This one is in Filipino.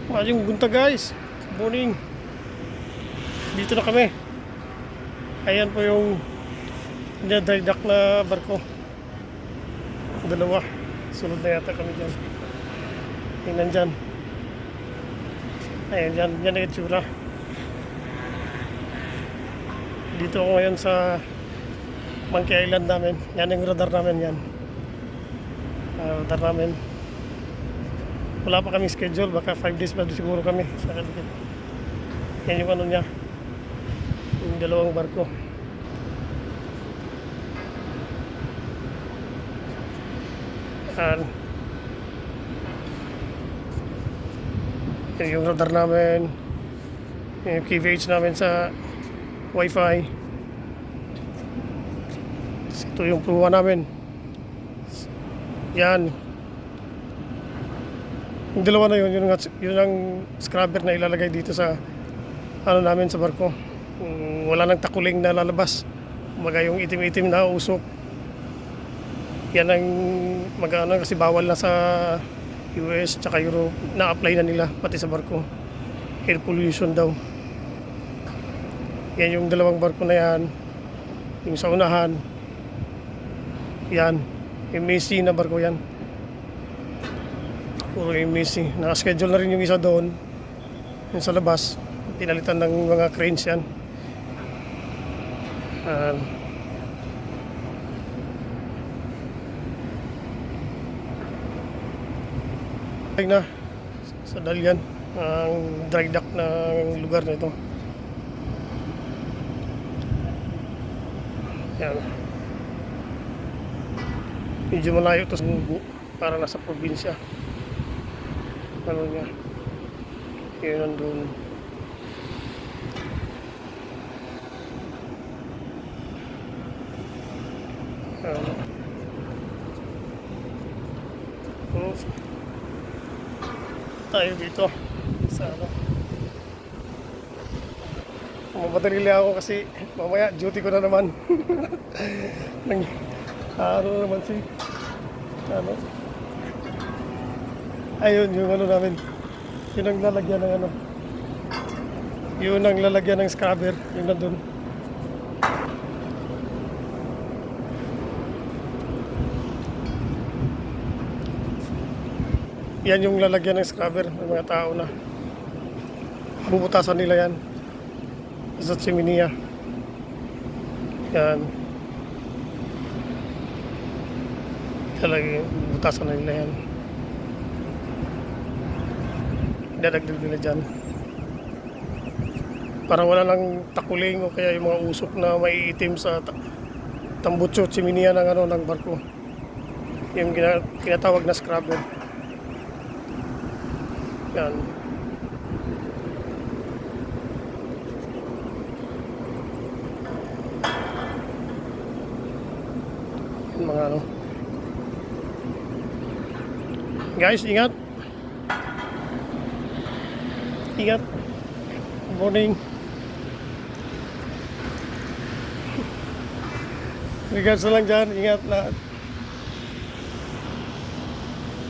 Mayong bunta guys. Morning. Dito na kami. Ayan po yung dry dock na barko. Dalawa. Sunod na yata kami dyan. Yung nandyan. Ayan dyan. Yan ang itsura. Dito ako ngayon sa Monkey Island namin. Yan yung radar namin yan. Radar namin. Wala pa kami schedule. Baka 5 days pa siguro kami sa Kalikit. Yan yung ano niya. Yung dalawang barko. Yan yung radar namin. Yung KVH namin sa Wi-Fi. Ito yung pruwa namin. Yan. Yung dalawa na yun ang scrubber na ilalagay dito sa ano namin sa barko. Wala nang takuling na lalabas. Kumbaga yung itim-itim na usok. Yan ang mag-ano kasi bawal na sa US tsaka Europe. Na-apply na nila pati sa barko. Air pollution daw. Yan yung dalawang barko na yan. Yung sa unahan. Yan. Yung Messi na barko yan. Puro yung Messi. Naka-schedule na rin yung isa doon. Yung sa labas. Pinalitan ng mga cranes yan. Na sa Dalian ang dry dock ng lugar na ito. Yan. Medyo malayo ito para nasa probinsya. Ano niya? Yun nandun. Tayo dito sa ano. Mamadali ako kasi mamaya duty ko na naman. Ano naman si ano. Ayun yung ano namin. Yun ang lalagyan ng ano. Yun ang lalagyan ng scrubber. Yung nandun. Yan yung lalagyan ng scrubber ng mga tao na bubutasan nila yan sa chimney. Yan talagang bubutasan na nila yan, dadagdag nila dyan para wala lang takuling o kaya yung mga usok na maiitim sa tambutso chimney ng ano ng barko, yung kinatawag na scrubber. Yan. Yan mga ano. Guys, ingat. Ingat. Good morning. Regards na lang dyan. Ingat lahat.